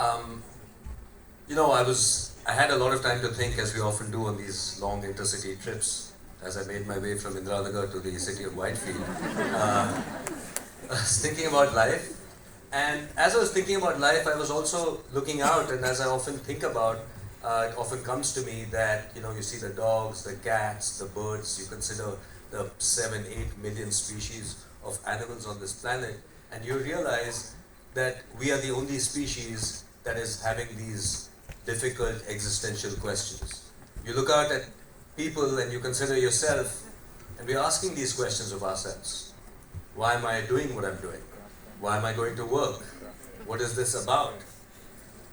Um, I had a lot of time to think, as we often do on these long intercity trips, as I made my way from Indranagar to the city of Whitefield. Uh, I was thinking about life, and as I was thinking about life, I was also looking out, and as I often think about, it often comes to me that, you see the dogs, the cats, the birds, you consider the 7, 8 million species of animals on this planet, and you realize that we are the only species that is having these difficult existential questions. You look out at people and you consider yourself, and we're asking these questions of ourselves. Why am I doing what I'm doing? Why am I going to work? What is this about?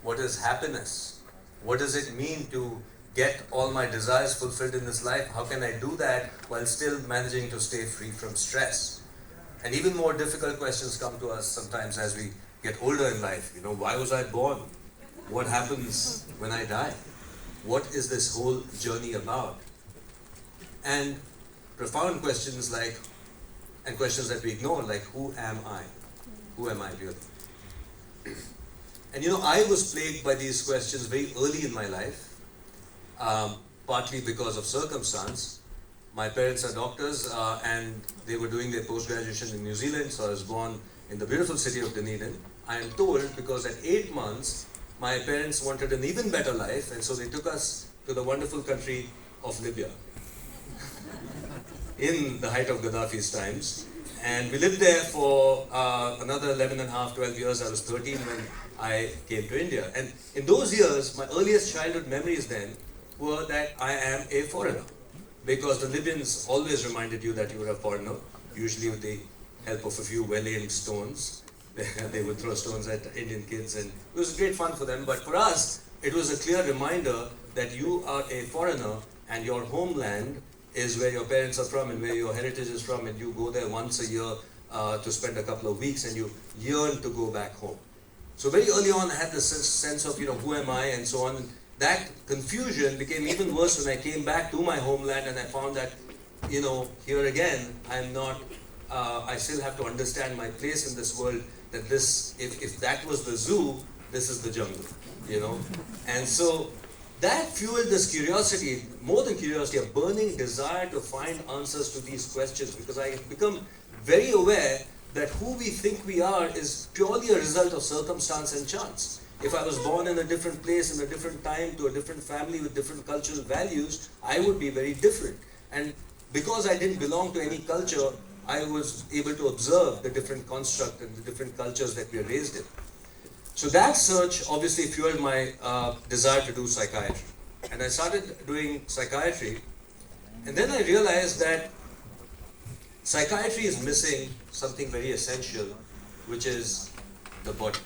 What is happiness? What does it mean to get all my desires fulfilled in this life? How can I do that while still managing to stay free from stress? And even more difficult questions come to us sometimes as we get older in life. Why was I born? What happens when I die? What is this whole journey about? And profound questions and questions that we ignore, like, who am I? Who am I really? And I was plagued by these questions very early in my life, partly because of circumstance. My parents are doctors, and they were doing their post-graduation in New Zealand, so I was born in the beautiful city of Dunedin. I am told because at 8 months, my parents wanted an even better life, and so they took us to the wonderful country of Libya in the height of Gaddafi's times. And we lived there for another 11 and a half, 12 years. I was 13 when I came to India. And in those years, my earliest childhood memories then were that I am a foreigner. Because the Libyans always reminded you that you were a foreigner, usually with the help of a few well-aimed stones. They would throw stones at Indian kids, and it was great fun for them. But for us, it was a clear reminder that you are a foreigner and your homeland is where your parents are from and where your heritage is from, and you go there once a year to spend a couple of weeks, and you yearn to go back home. So very early on, I had this sense of, who am I, and so on. That confusion became even worse when I came back to my homeland and I found that, here again, I'm not, I still have to understand my place in this world, that if that was the zoo, this is the jungle, And so that fueled this curiosity, more than curiosity, a burning desire to find answers to these questions, because I have become very aware that who we think we are is purely a result of circumstance and chance. If I was born in a different place, in a different time, to a different family with different cultural values, I would be very different. And because I didn't belong to any culture, I was able to observe the different construct and the different cultures that we are raised in. So that search obviously fueled my desire to do psychiatry. And I started doing psychiatry, and then I realized that psychiatry is missing something very essential, which is the body.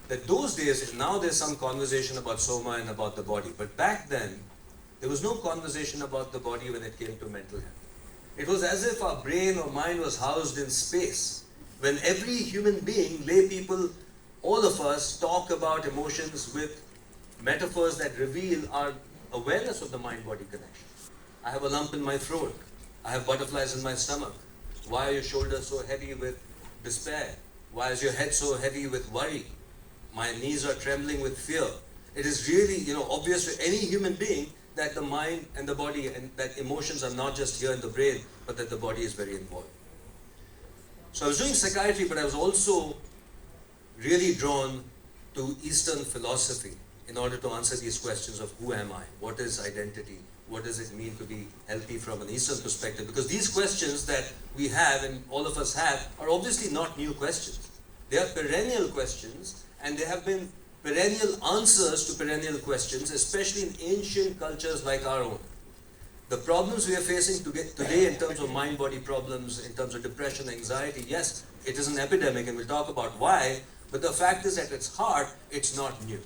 That those days, now there's some conversation about soma and about the body, but back then, there was no conversation about the body when it came to mental health. It was as if our brain or mind was housed in space, when every human being, lay people, all of us talk about emotions with metaphors that reveal our awareness of the mind-body connection. I have a lump in my throat. I have butterflies in my stomach. Why are your shoulders so heavy with despair? Why is your head so heavy with worry? My knees are trembling with fear. It is really, obvious to any human being that the mind and the body and that emotions are not just here in the brain, but that the body is very involved. So I was doing psychiatry, but I was also really drawn to Eastern philosophy in order to answer these questions of who am I? What is identity? What does it mean to be healthy from an Eastern perspective? Because these questions that we have and all of us have are obviously not new questions. They are perennial questions, and there have been perennial answers to perennial questions, especially in ancient cultures like our own. The problems we are facing today in terms of mind-body problems, in terms of depression, anxiety, yes, it is an epidemic, and we'll talk about why, but the fact is at its heart, it's not new.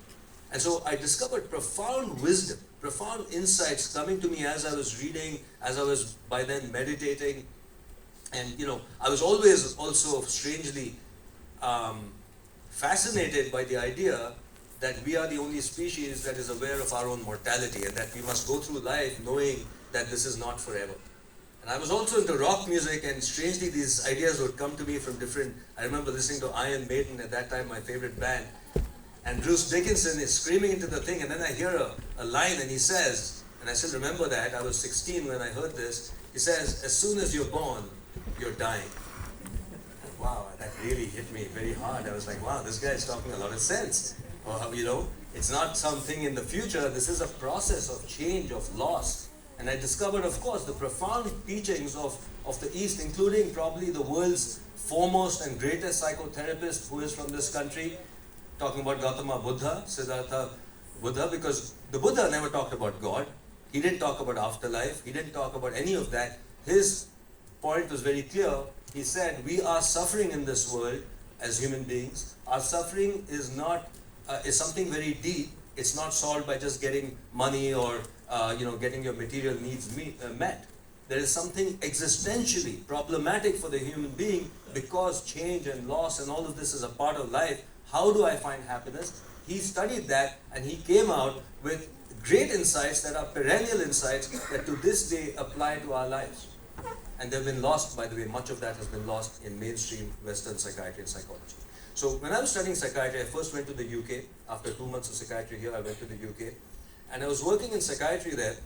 And so I discovered profound wisdom, profound insights coming to me as I was reading, as I was by then meditating. And I was always also strangely fascinated by the idea that we are the only species that is aware of our own mortality, and that we must go through life knowing that this is not forever. And I was also into rock music, and strangely these ideas would come to me from different, I remember listening to Iron Maiden at that time, my favorite band, And Bruce Dickinson is screaming into the thing, and then I hear a line, and he says, and I still remember that, I was 16 when I heard this, he says, as soon as you're born, you're dying. And wow, that really hit me very hard. I was like, wow, this guy is talking a lot of sense. Or, you know, it's not something in the future, this is a process of change, of loss. And I discovered, of course, the profound teachings of the East, including probably the world's foremost and greatest psychotherapist who is from this country, talking about Gautama Buddha, Siddhartha Buddha, because the Buddha never talked about God. He didn't talk about afterlife. He didn't talk about any of that. His point was very clear. He said, we are suffering in this world as human beings. Our suffering is not is something very deep. It's not solved by just getting money or getting your material needs met. There is something existentially problematic for the human being because change and loss and all of this is a part of life. How do I find happiness? He studied that and he came out with great insights that are perennial insights that to this day apply to our lives. And they've been lost, by the way, much of that has been lost in mainstream Western psychiatry and psychology. So when I was studying psychiatry, I first went to the UK. After 2 months of psychiatry here, I went to the UK. And I was working in psychiatry there.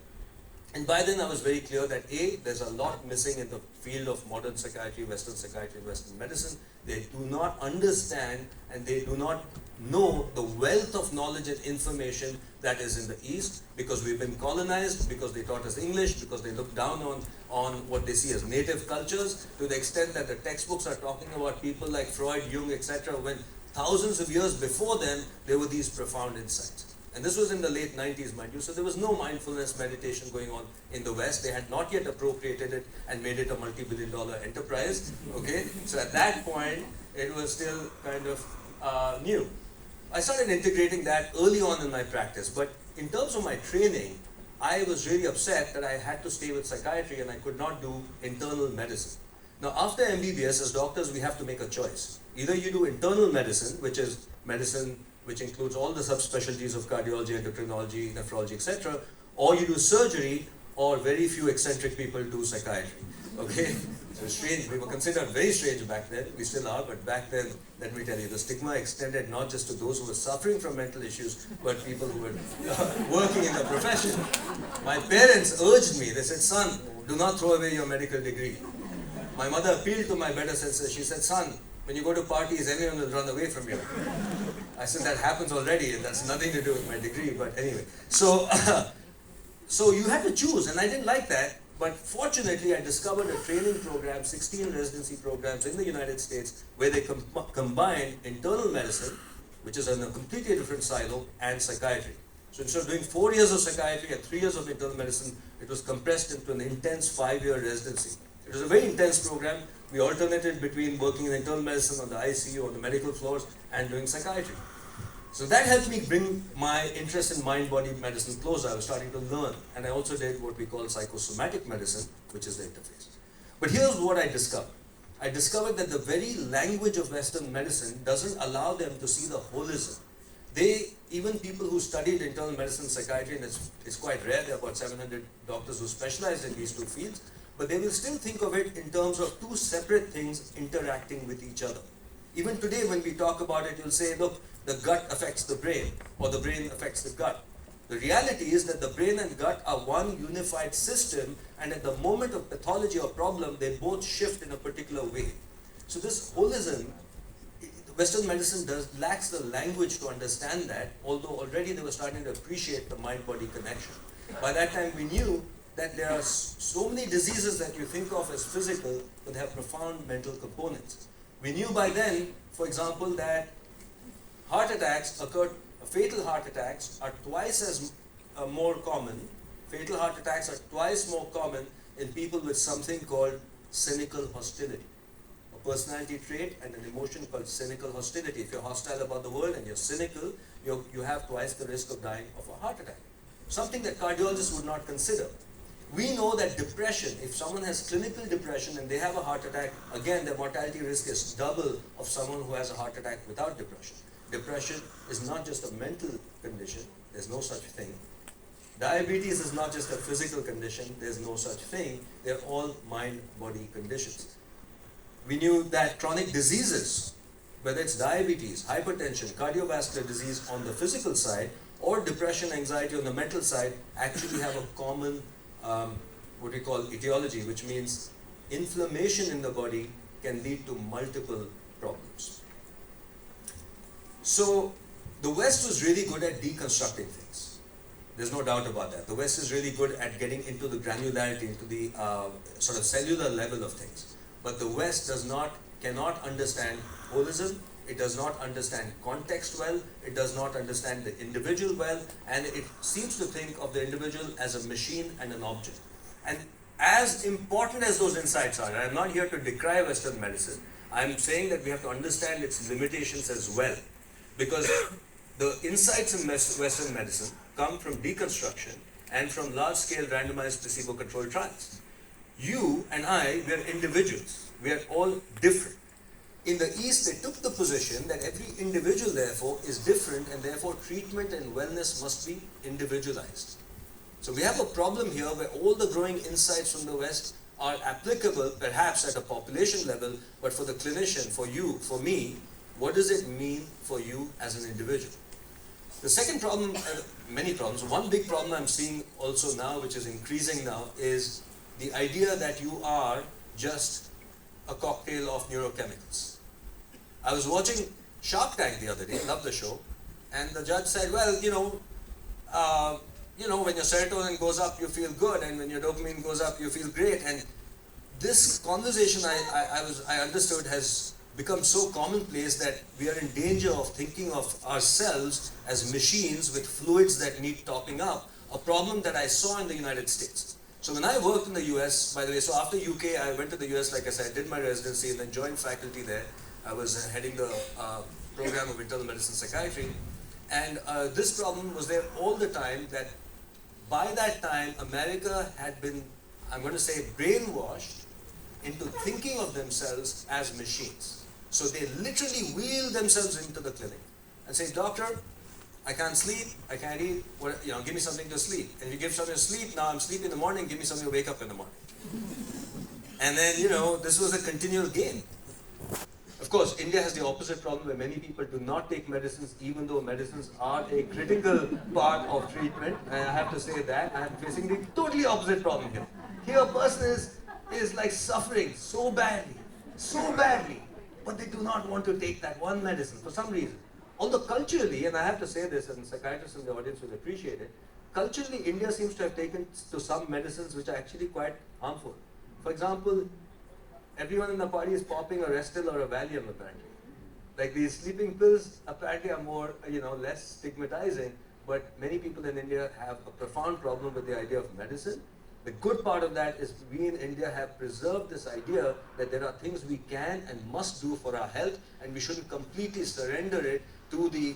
And by then I was very clear that A, there's a lot missing in the field of modern psychiatry, Western psychiatry, Western medicine. They do not understand and they do not know the wealth of knowledge and information that is in the East, because we've been colonized, because they taught us English, because they look down on what they see as native cultures, to the extent that the textbooks are talking about people like Freud, Jung, etc., when thousands of years before them, there were these profound insights. And this was in the late 90s, mind you, so there was no mindfulness meditation going on in the West. They had not yet appropriated it and made it a multi-billion-dollar enterprise, okay? So at that point, it was still kind of new. I started integrating that early on in my practice, but in terms of my training, I was really upset that I had to stay with psychiatry and I could not do internal medicine. Now, after MBBS, as doctors, we have to make a choice. Either you do internal medicine, which is medicine which includes all the subspecialties of cardiology, endocrinology, nephrology, etc., or you do surgery, or very few eccentric people do psychiatry. Okay? So strange, we were considered very strange back then, we still are, but back then, let me tell you, the stigma extended not just to those who were suffering from mental issues, but people who were working in the profession. My parents urged me, they said, son, do not throw away your medical degree. My mother appealed to my better senses. She said, son, when you go to parties, everyone will run away from you. I said, that happens already, and that's nothing to do with my degree, but anyway. So, so you had to choose, and I didn't like that, but fortunately I discovered a training program, 16 residency programs in the United States, where they combined internal medicine, which is in a completely different silo, and psychiatry. So instead of doing 4 years of psychiatry and 3 years of internal medicine, it was compressed into an intense 5-year residency. It was a very intense program. We alternated between working in internal medicine on the ICU, on the medical floors, and doing psychiatry. So that helped me bring my interest in mind-body medicine closer. I was starting to learn. And I also did what we call psychosomatic medicine, which is the interface. But here's what I discovered. I discovered that the very language of Western medicine doesn't allow them to see the holism. Even people who studied internal medicine, psychiatry, and it's quite rare, there are about 700 doctors who specialize in these two fields, but they will still think of it in terms of two separate things interacting with each other. Even today when we talk about it, you'll say, look, the gut affects the brain, or the brain affects the gut. The reality is that the brain and gut are one unified system, and at the moment of pathology or problem, they both shift in a particular way. So this holism, Western medicine lacks the language to understand that, although already they were starting to appreciate the mind-body connection. By that time we knew that there are so many diseases that you think of as physical, but they have profound mental components. We knew by then, for example, that heart attacks fatal heart attacks are twice as more common. Fatal heart attacks are twice more common in people with something called cynical hostility. A personality trait and an emotion called cynical hostility. If you're hostile about the world and you're cynical, you have twice the risk of dying of a heart attack. Something that cardiologists would not consider. We know that depression, if someone has clinical depression and they have a heart attack, again, their mortality risk is double of someone who has a heart attack without depression. Depression is not just a mental condition, there's no such thing. Diabetes is not just a physical condition, there's no such thing. They're all mind-body conditions. We knew that chronic diseases whether it's diabetes, hypertension, cardiovascular disease on the physical side, or depression, anxiety on the mental side, actually have a common, what we call etiology, which means inflammation in the body can lead to multiple problems. So the West was really good at deconstructing things. There's no doubt about that. The West is really good at getting into the granularity, into the sort of cellular level of things. But the West cannot understand holism. It does not understand context well. It does not understand the individual well. And it seems to think of the individual as a machine and an object. And as important as those insights are, and I'm not here to decry Western medicine, I'm saying that we have to understand its limitations as well. Because the insights in Western medicine come from deconstruction and from large-scale randomized placebo-controlled trials. You and I, we are individuals. We are all different. In the East, they took the position that every individual, therefore, is different, and therefore treatment and wellness must be individualized. So we have a problem here where all the growing insights from the West are applicable, perhaps at a population level, but for the clinician, for you, for me, what does it mean for you as an individual? The second problem, many problems, one big problem I'm seeing also now, which is increasing now, is the idea that you are just a cocktail of neurochemicals. I was watching Shark Tank the other day, loved the show, and the judge said, well, when your serotonin goes up, you feel good, and when your dopamine goes up, you feel great. And this conversation I understood has become so commonplace that we are in danger of thinking of ourselves as machines with fluids that need topping up, a problem that I saw in the United States. So when I worked in the US, by the way, so after UK, I went to the US, like I said, did my residency and then joined faculty there. I was heading the program of internal medicine psychiatry. And this problem was there all the time, that by that time, America had been, I'm going to say, brainwashed into thinking of themselves as machines. So they literally wheel themselves into the clinic and say, doctor, I can't sleep, I can't eat, give me something to sleep. And you give something to sleep, now I'm sleeping in the morning, give me something to wake up in the morning. And then, this was a continual game. Of course, India has the opposite problem, where many people do not take medicines, even though medicines are a critical part of treatment. And I have to say that I am facing the totally opposite problem here. Here a person is like suffering so badly, but they do not want to take that one medicine for some reason. Although culturally, and I have to say this, and psychiatrists in the audience will appreciate it, culturally India seems to have taken to some medicines which are actually quite harmful. For example, everyone in the party is popping a Restil or a Valium apparently. Like these sleeping pills apparently are more, less stigmatizing, but many people in India have a profound problem with the idea of medicine. The good part of that is we in India have preserved this idea that there are things we can and must do for our health, and we shouldn't completely surrender it to the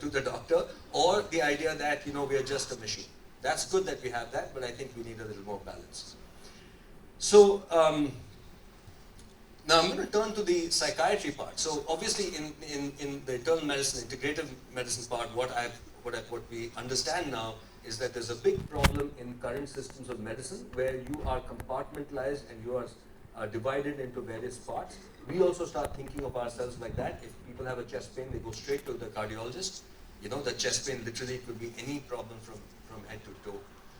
to the doctor, or the idea that, we are just a machine. That's good that we have that, but I think we need a little more balance. So, now I'm going to turn to the psychiatry part. So obviously in the internal medicine, integrative medicine part, what we understand now is that there's a big problem in current systems of medicine where you are compartmentalized and you are divided into various parts. We also start thinking of ourselves like that. If people have a chest pain, they go straight to the cardiologist. The chest pain literally could be any problem from head to toe.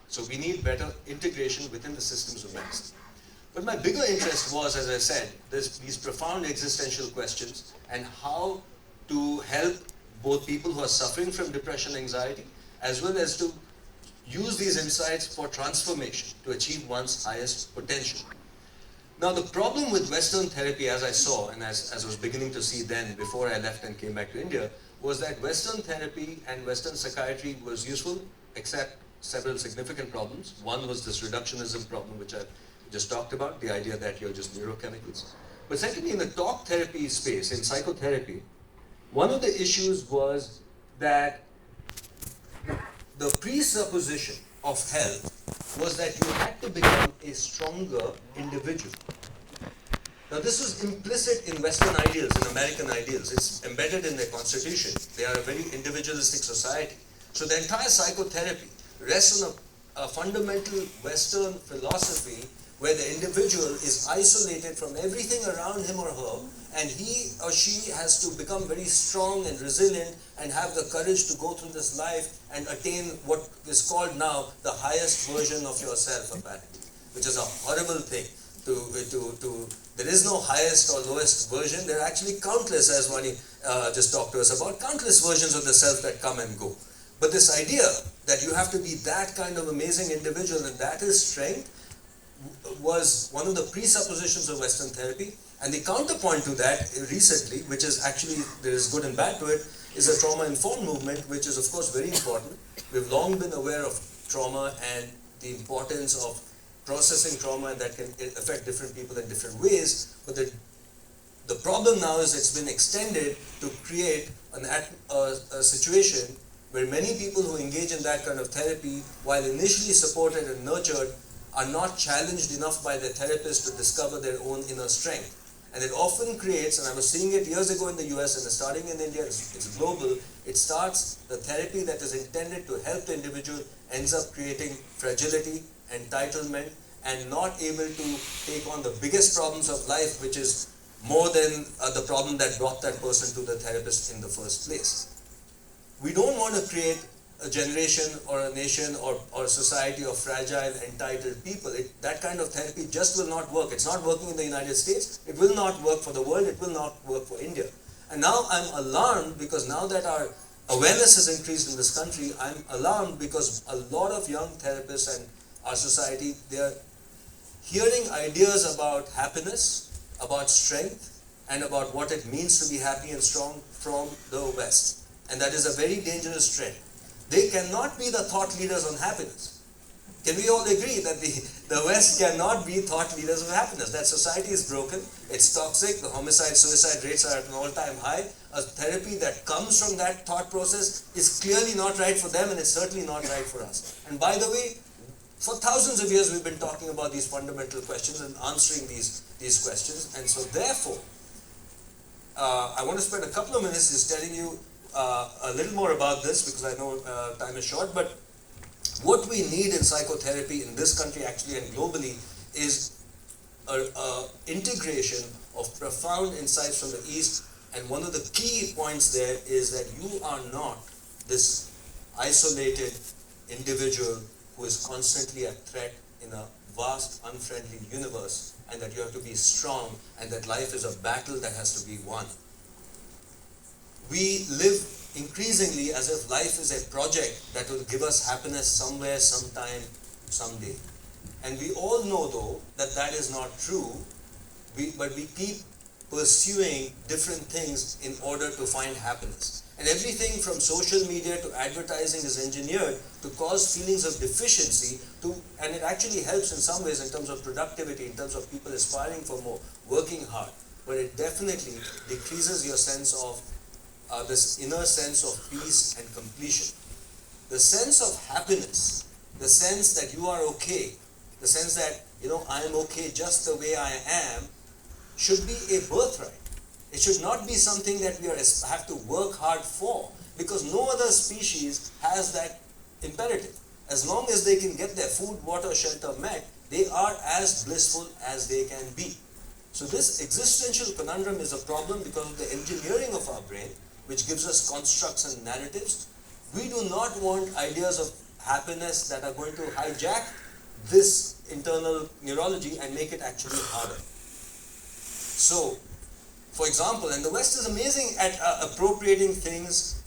So we need better integration within the systems of medicine. But my bigger interest was, as I said, these profound existential questions and how to help both people who are suffering from depression, anxiety, as well as to use these insights for transformation to achieve one's highest potential. Now, the problem with Western therapy, as I saw, and as I was beginning to see then, before I left and came back to India, was that Western therapy and Western psychiatry was useful, except several significant problems. One was this reductionism problem, which I just talked about, the idea that you're just neurochemicals. But secondly, in the talk therapy space, in psychotherapy, one of the issues was that the presupposition of health was that you had to become a stronger individual. Now this was implicit in Western ideals, in American ideals. It's embedded in their constitution. They are a very individualistic society. So the entire psychotherapy rests on a fundamental Western philosophy where the individual is isolated from everything around him or her, and he or she has to become very strong and resilient and have the courage to go through this life and attain what is called now the highest version of yourself, apparently, which is a horrible thing. There is no highest or lowest version. There are actually countless, as Vani just talked to us about, countless versions of the self that come and go. But this idea that you have to be that kind of amazing individual and that is strength was one of the presuppositions of Western therapy. And the counterpoint to that recently, which is actually, there is good and bad to it, is a trauma-informed movement, which is of course very important. We've long been aware of trauma and the importance of processing trauma, and that can affect different people in different ways. But the problem now is it's been extended to create a situation where many people who engage in that kind of therapy, while initially supported and nurtured, are not challenged enough by their therapist to discover their own inner strength. And it often creates, and I was seeing it years ago in the US and starting in India, it's global, it starts, the therapy that is intended to help the individual ends up creating fragility, entitlement, and not able to take on the biggest problems of life, which is more than the problem that brought that person to the therapist in the first place. We don't want to create a generation or a nation or a society of fragile, entitled people. That kind of therapy just will not work. It's not working in the United States. It will not work for the world. It will not work for India. And now I'm alarmed because now that our awareness has increased in this country, I'm alarmed because a lot of young therapists and our society, they're hearing ideas about happiness, about strength, and about what it means to be happy and strong from the West. And that is a very dangerous trend. They cannot be the thought leaders on happiness. Can we all agree that the West cannot be thought leaders of happiness? That society is broken, it's toxic, the homicide, suicide rates are at an all-time high. A therapy that comes from that thought process is clearly not right for them, and it's certainly not right for us. And by the way, for thousands of years we've been talking about these fundamental questions and answering these questions. And so therefore, I want to spend a couple of minutes just telling you a little more about this, because I know time is short. But what we need in psychotherapy in this country actually and globally is a integration of profound insights from the East. And one of the key points there is that you are not this isolated individual who is constantly a threat in a vast, unfriendly universe, and that you have to be strong, and that life is a battle that has to be won. We live increasingly as if life is a project that will give us happiness somewhere, sometime, someday. And we all know, though, that that is not true, but we keep pursuing different things in order to find happiness. And everything from social media to advertising is engineered to cause feelings of deficiency, and it actually helps in some ways in terms of productivity, in terms of people aspiring for more, working hard, but it definitely decreases your sense of this inner sense of peace and completion. The sense of happiness, the sense that you are okay, the sense that, I am okay just the way I am, should be a birthright. It should not be something that we have to work hard for, because no other species has that imperative. As long as they can get their food, water, shelter met, they are as blissful as they can be. So this existential conundrum is a problem because of the engineering of our brain, which gives us constructs and narratives. We do not want ideas of happiness that are going to hijack this internal neurology and make it actually harder. So, for example, and the West is amazing at appropriating things,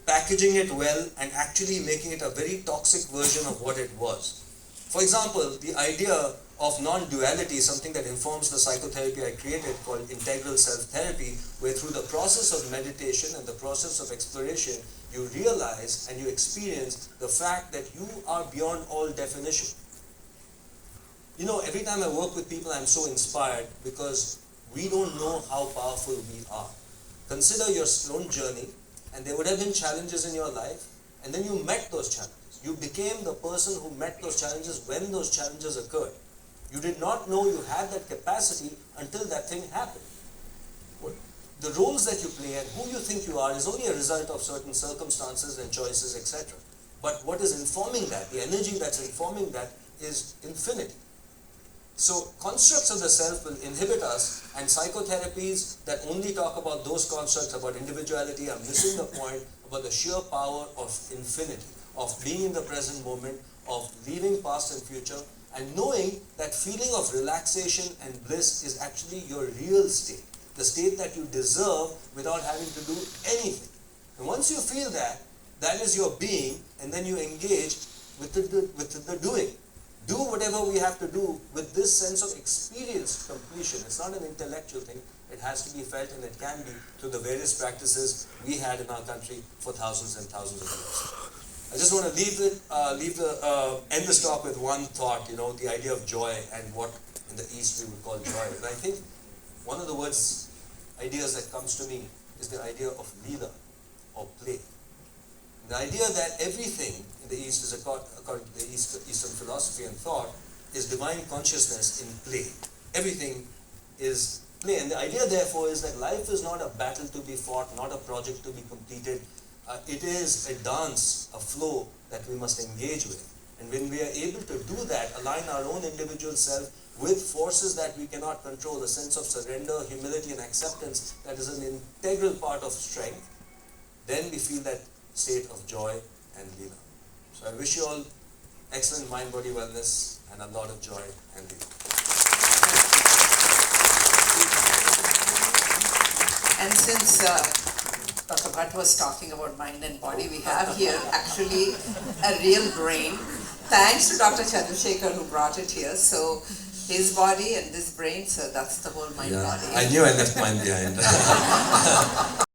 packaging it well, and actually making it a very toxic version of what it was. For example, the idea of non-duality, something that informs the psychotherapy I created called integral self-therapy, where through the process of meditation and the process of exploration, you realize and you experience the fact that you are beyond all definition. Every time I work with people, I'm so inspired because we don't know how powerful we are. Consider your own journey, and there would have been challenges in your life, and then you met those challenges. You became the person who met those challenges when those challenges occurred. You did not know you had that capacity until that thing happened. The roles that you play and who you think you are is only a result of certain circumstances and choices, etc. But what is informing that, the energy that's informing that, is infinite. So constructs of the self will inhibit us, and psychotherapies that only talk about those constructs, about individuality, are missing the point about the sheer power of infinity, of being in the present moment, of leaving past and future, and knowing that feeling of relaxation and bliss is actually your real state, the state that you deserve without having to do anything. And once you feel that, that is your being, and then you engage with the doing. Do whatever we have to do with this sense of experienced completion. It's not an intellectual thing. It has to be felt, and it can be through the various practices we had in our country for thousands and thousands of years. I just want to end this talk with one thought, the idea of joy, and what in the East we would call joy. And I think one of the ideas that comes to me is the idea of lila, or play. The idea that everything in the East, is according to the Eastern philosophy and thought, is divine consciousness in play. Everything is play. And the idea, therefore, is that life is not a battle to be fought, not a project to be completed. It is a dance, a flow that we must engage with. And when we are able to do that, align our own individual self with forces that we cannot control, a sense of surrender, humility, and acceptance that is an integral part of strength, then we feel that state of joy and lila. So I wish you all excellent mind-body wellness and a lot of joy and lila. And since Dr. Bhat was talking about mind and body, we have here actually a real brain. Thanks to Dr. Chandrasekhar who brought it here. So his body and this brain, so that's the whole mind body. I knew I left mine behind.